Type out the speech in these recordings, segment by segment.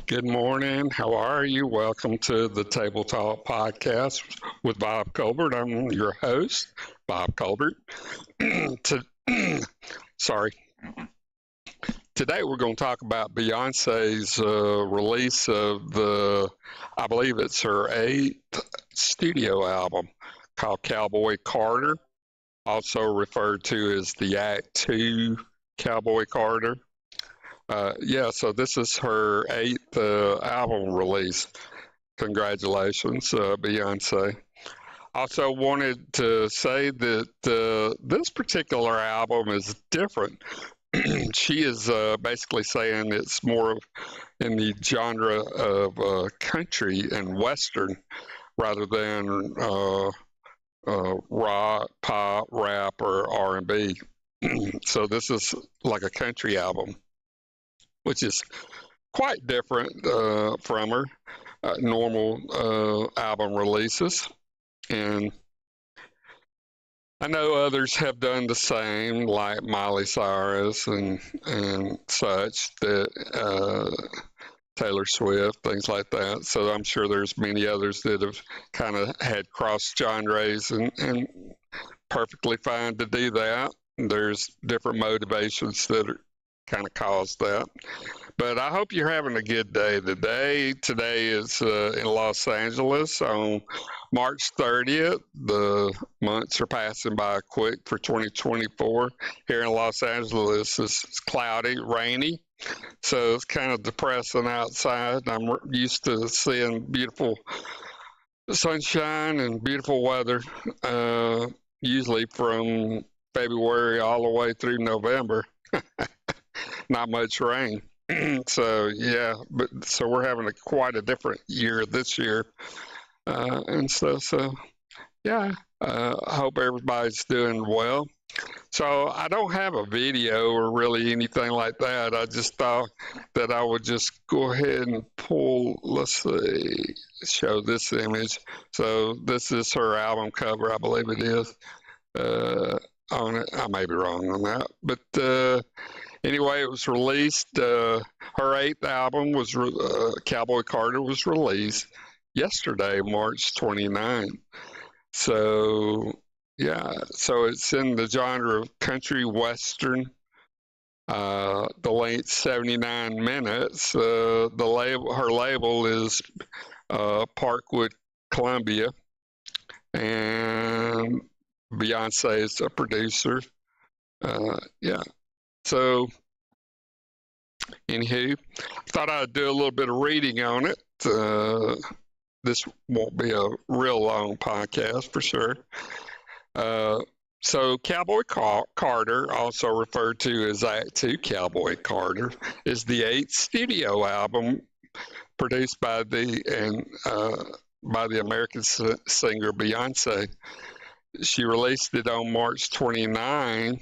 Good morning. How are you? Welcome to the Table Talk podcast with Bob Colbert. I'm your host, Bob Colbert. to, sorry. Today we're going to talk about Beyonce's release of I believe it's her 8th studio album called Cowboy Carter, also referred to as the Act 2 Cowboy Carter. So this is her 8th album release. Congratulations, Beyonce. Also wanted to say that this particular album is different. She is basically saying it's more in the genre of country and western rather than rock, pop, rap, or R&B. So this is like a country album, which is quite different from her normal album releases. And I know others have done the same, like Miley Cyrus and such, that Taylor Swift, things like that. So I'm sure there's many others that have kind of had cross genres and perfectly fine to do that. There's different motivations that are kind of caused that. But I hope you're having a good day today. Today is in Los Angeles on March 30th. The months are passing by quick for 2024. Here in Los Angeles, it's cloudy, rainy, so it's kind of depressing outside. I'm used to seeing beautiful sunshine and beautiful weather, usually from February all the way through November. Not much rain. So we're having quite a different year this year and stuff. So I hope everybody's doing well. So I don't have a video or really anything like that. I just thought that I would just go ahead and show this image. So this is her album cover, I believe it is. On it, I may be wrong on that, but anyway, it was released. Her 8th album was Cowboy Carter was released yesterday, March 29th. So it's in the genre of country western. The length 79 minutes. Her label is Parkwood Columbia, and Beyonce is a producer. So, anywho, I thought I'd do a little bit of reading on it. This won't be a real long podcast for sure. So, Cowboy Carter, also referred to as Act 2 Cowboy Carter, is the 8th studio album produced by the American singer Beyonce. She released it on March 29,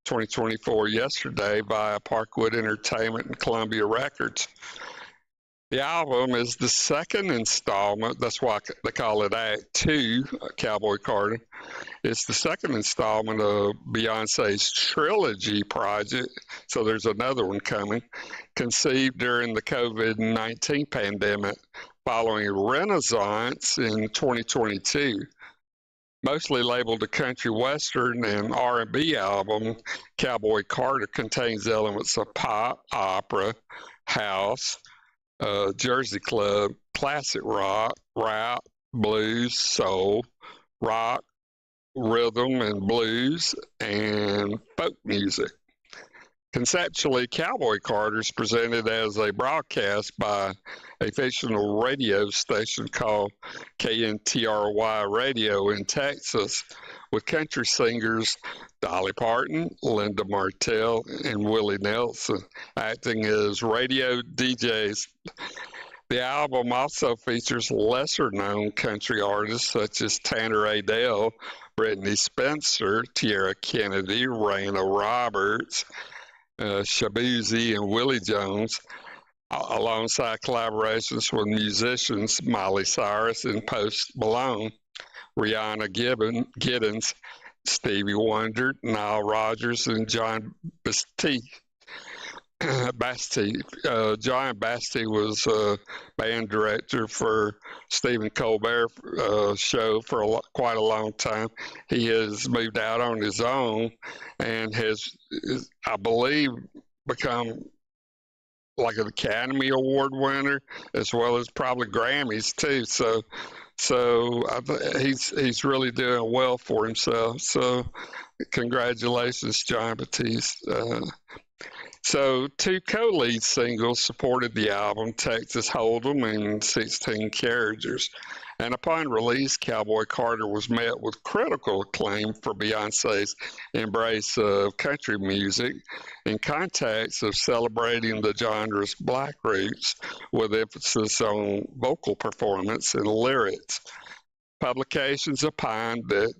2024, yesterday via Parkwood Entertainment and Columbia Records. The album is the second installment. That's why they call it Act 2, Cowboy Carter. It's the second installment of Beyonce's trilogy project. So there's another one coming, conceived during the COVID-19 pandemic, following a renaissance in 2022. Mostly labeled a country western and R&B album, Cowboy Carter contains elements of pop, opera, house, Jersey club, classic rock, rap, blues, soul, rock, rhythm and blues, and folk music. Conceptually, Cowboy Carter is presented as a broadcast by a fictional radio station called KNTRY Radio in Texas, with country singers Dolly Parton, Linda Martell, and Willie Nelson acting as radio DJs. The album also features lesser-known country artists such as Tanner Adell, Brittany Spencer, Tierra Kennedy, Raina Roberts, Shabuzi, and Willie Jones, alongside collaborations with musicians Miley Cyrus and Post Malone, Rihanna Giddens, Stevie Wonder, Nile Rodgers, and John Baptiste. Basti, John Basti was band director for Stephen Colbert show for quite a long time. He has moved out on his own and has, I believe, become like an Academy Award winner as well as probably Grammys too. He's really doing well for himself. So congratulations, John Batiste. So two co-lead singles supported the album, Texas Hold'em and 16 Carriages. And upon release, Cowboy Carter was met with critical acclaim for Beyonce's embrace of country music in context of celebrating the genre's black roots with emphasis on vocal performance and lyrics. Publications opined that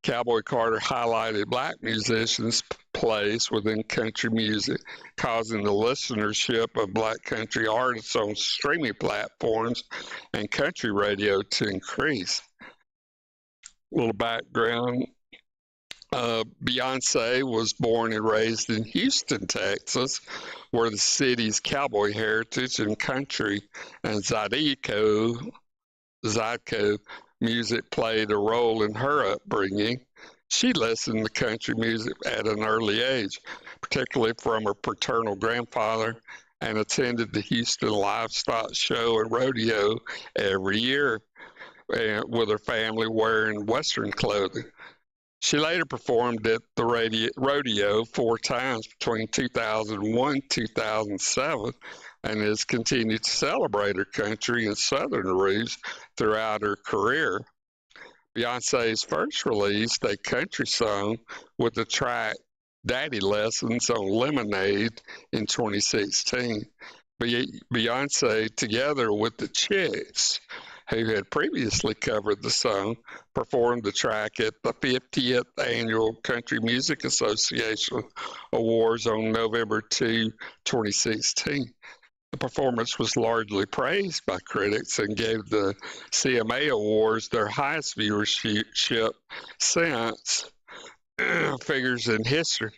Cowboy Carter highlighted black musicians' place within country music, causing the listenership of black country artists on streaming platforms and country radio to increase. A little background. Beyonce was born and raised in Houston, Texas, where the city's cowboy heritage and country and Zydeco music played a role in her upbringing. She listened to country music at an early age, particularly from her paternal grandfather, and attended the Houston Livestock Show and Rodeo every year with her family wearing Western clothing. She later performed at the rodeo 4 times between 2001 and 2007 and has continued to celebrate her country and Southern roots throughout her career. Beyonce's first released a country song with the track Daddy Lessons on Lemonade in 2016. Beyonce, together with the Chicks, who had previously covered the song, performed the track at the 50th Annual Country Music Association Awards on November 2, 2016. The performance was largely praised by critics and gave the CMA Awards their highest viewership since figures in history.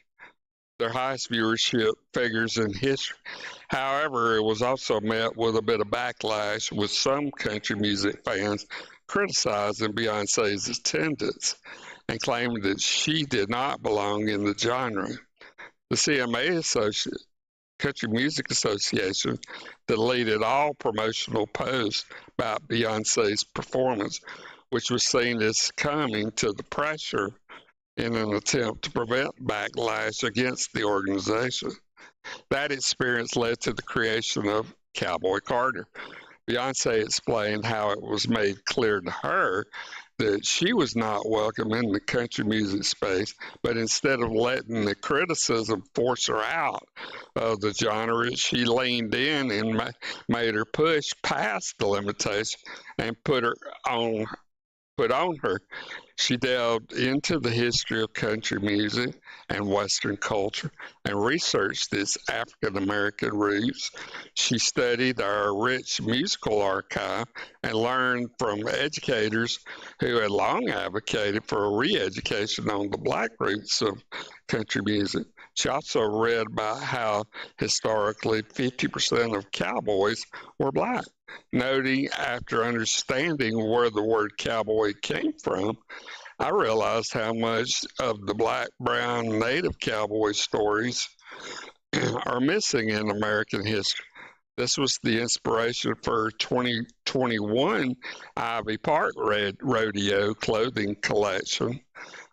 Their highest viewership figures in history. However, it was also met with a bit of backlash, with some country music fans criticizing Beyonce's attendance and claiming that she did not belong in the genre. The Country Music Association deleted all promotional posts about Beyonce's performance, which was seen as succumbing to the pressure in an attempt to prevent backlash against the organization. That experience led to the creation of Cowboy Carter. Beyonce explained how it was made clear to her that she was not welcome in the country music space, but instead of letting the criticism force her out of the genre, she leaned in and made her push past the limitation and put on her. She delved into the history of country music and Western culture and researched its African American roots. She studied our rich musical archive and learned from educators who had long advocated for a re-education on the black roots of country music. She also read about how historically 50% of cowboys were black, noting after understanding where the word cowboy came from, I realized how much of the black, brown, native cowboy stories are missing in American history. This was the inspiration for 2021 Ivy Park Rodeo clothing collection.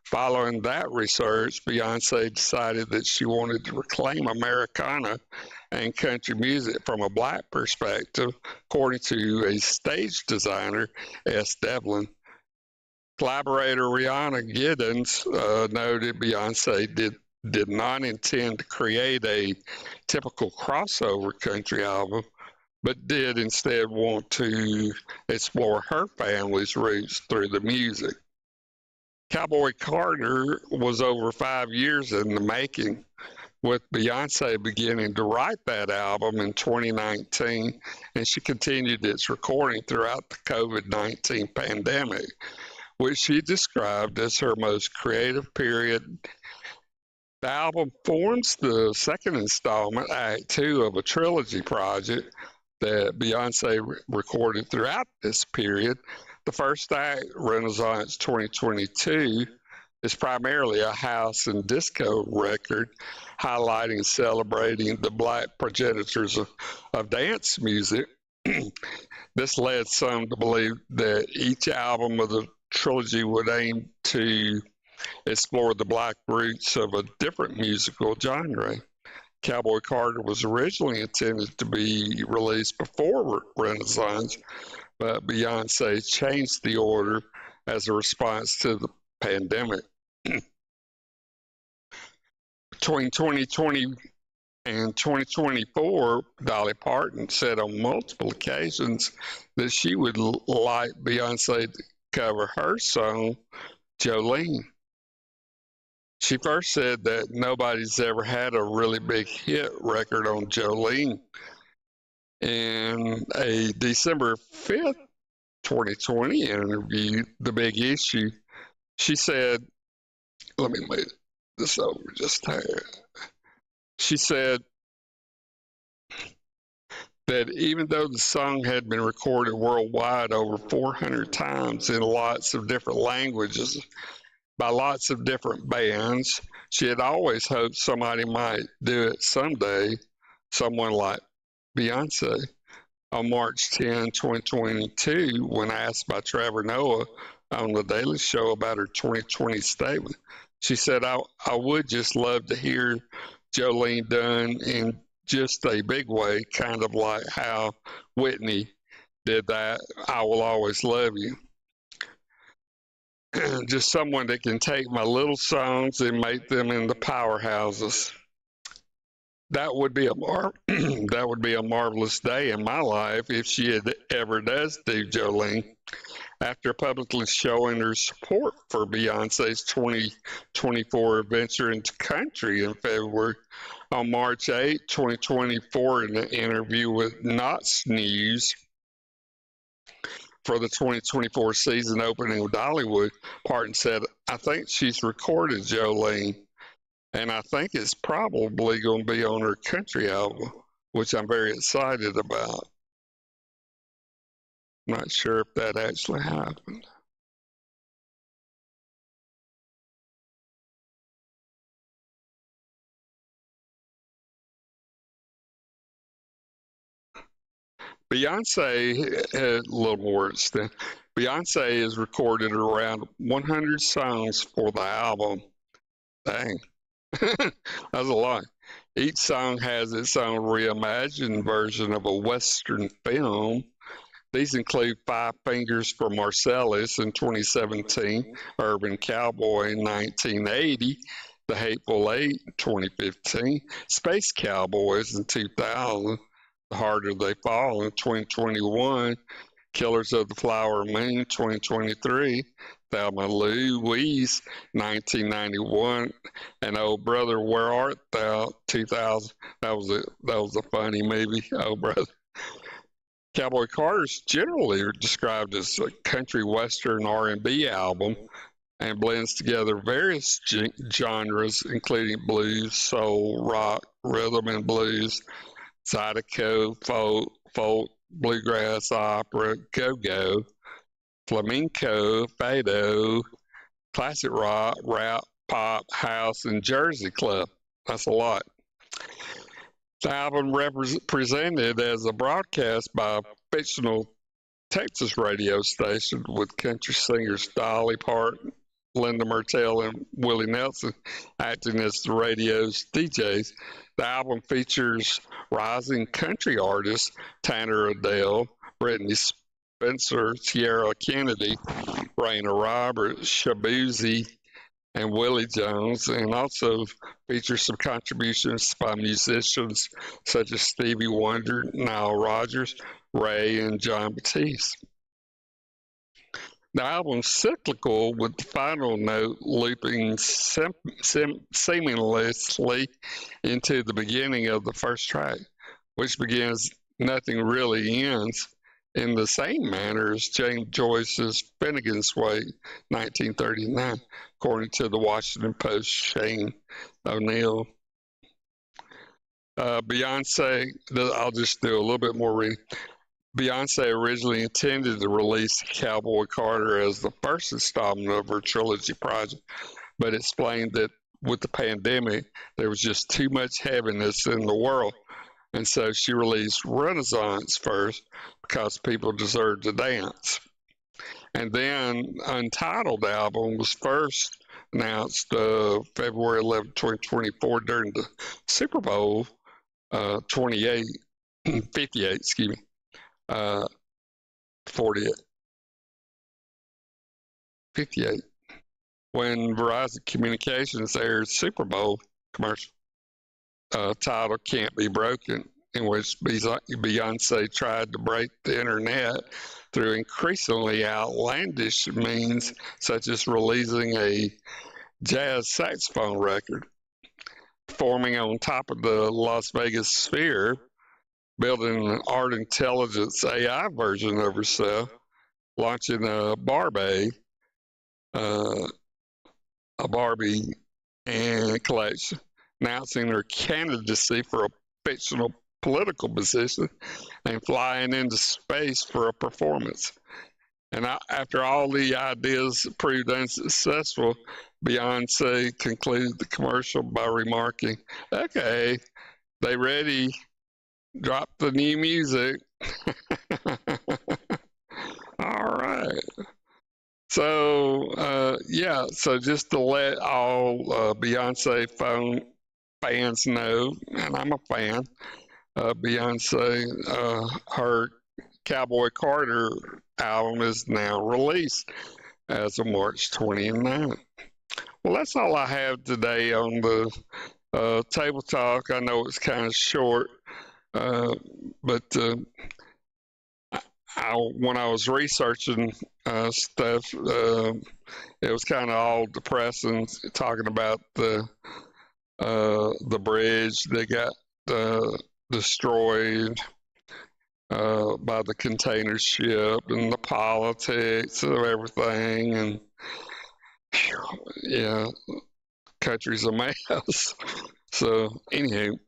Following that research, Beyonce decided that she wanted to reclaim Americana and country music from a black perspective, according to a stage designer, S. Devlin. Collaborator Rihanna Giddens noted Beyonce did not intend to create a typical crossover country album, but did instead want to explore her family's roots through the music. Cowboy Carter was over 5 years in the making, with Beyonce beginning to write that album in 2019, and she continued its recording throughout the COVID-19 pandemic, which she described as her most creative period The album forms the second installment, Act Two, of a trilogy project that Beyonce recorded throughout this period. The first act, Renaissance 2022, is primarily a house and disco record highlighting and celebrating the black progenitors of dance music. This led some to believe that each album of the trilogy would aim to explore the black roots of a different musical genre. Cowboy Carter was originally intended to be released before Renaissance, but Beyonce changed the order as a response to the pandemic. Between 2020 and 2024, Dolly Parton said on multiple occasions that she would like Beyonce to cover her song, Jolene. She first said that nobody's ever had a really big hit record on Jolene. In a December 5th, 2020 interview, The Big Issue, she said, let me move this over just here. She said that even though the song had been recorded worldwide over 400 times in lots of different languages by lots of different bands, she had always hoped somebody might do it someday, someone like Beyonce. On March 10, 2022, when asked by Trevor Noah on The Daily Show about her 2020 statement, she said, I would just love to hear Jolene done in just a big way, kind of like how Whitney did that, I Will Always Love You. Just someone that can take my little songs and make them into powerhouses. That would be that would be a marvelous day in my life if she ever does do Jolene. After publicly showing her support for Beyonce's 2024 venture into country in February, on March 8, 2024, in an interview with Knots News for the 2024 season opening with Dollywood, Parton said, I think she's recorded Jolene, and I think it's probably going to be on her country album, which I'm very excited about. Not sure if that actually happened. Beyonce had a little more extent. Beyonce has recorded around 100 songs for the album. Dang, that's a lot. Each song has its own reimagined version of a Western film. These include Five Fingers for Marcellus in 2017, Urban Cowboy in 1980, The Hateful Eight in 2015, Space Cowboys in 2000, The Harder They Fall in 2021, Killers of the Flower Moon 2023, Thelma Louise 1991, and Oh Brother Where Art Thou 2000. That was a funny movie, Oh Brother. Cowboy Carter's generally described as a country western R&B album and blends together various genres, including blues, soul, rock, rhythm and blues, zydeco, folk, bluegrass, opera, go-go, flamenco, fado, classic rock, rap, pop, house, and Jersey club. That's a lot. The album presented as a broadcast by a fictional Texas radio station with country singers Dolly Parton, Linda Martell, and Willie Nelson acting as the radio's DJs. The album features rising country artists Tanner Adele, Brittany Spencer, Sierra Kennedy, Raina Roberts, Shabuzi, and Willie Jones, and also features some contributions by musicians such as Stevie Wonder, Nile Rodgers, Ray, and John Batiste. The album's cyclical, with the final note looping seamlessly into the beginning of the first track, which begins Nothing Really Ends, in the same manner as James Joyce's Finnegan's Wake, 1939, according to the Washington Post Shane O'Neill. Beyonce, I'll just do a little bit more reading. Beyonce originally intended to release Cowboy Carter as the first installment of her trilogy project, but explained that with the pandemic, there was just too much heaviness in the world. And so she released Renaissance first because people deserved to dance. And then Untitled album was first announced February 11, 2024 during the Super Bowl 58, 58, excuse me, 48, 58, when Verizon Communications aired Super Bowl commercial titled Can't Be Broken, in which Beyonce tried to break the internet through increasingly outlandish means, such as releasing a jazz saxophone record, performing on top of the Las Vegas Sphere, building an art intelligence AI version of herself, launching a Barbie and collection, announcing her candidacy for a fictional political position, and flying into space for a performance. And after all the ideas proved unsuccessful, Beyonce concluded the commercial by remarking, "Okay, they ready? Drop the new music." All right. So, yeah, so just to let all Beyonce fans know, and I'm a fan, Beyonce, her Cowboy Carter album is now released as of March 29th. Well, that's all I have today on the Table Talk. I know it's kind of short, but when I was researching stuff, it was kind of all depressing, talking about the bridge that got destroyed by the container ship, and the politics of everything, and yeah, country's a mess. So anywho,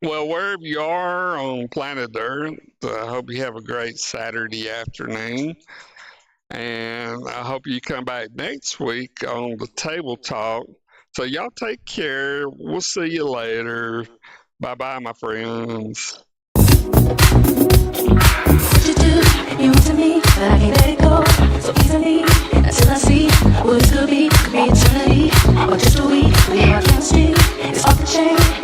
well, wherever you are on planet Earth, I hope you have a great Saturday afternoon, and I hope you come back next week on the Table Talk. So y'all take care. We'll see you later. Bye-bye, my friends. What you do, you want to me, but I can't let it go so easily. Until I see what it could be eternity, or just a week. We are chemistry, it's off the chain.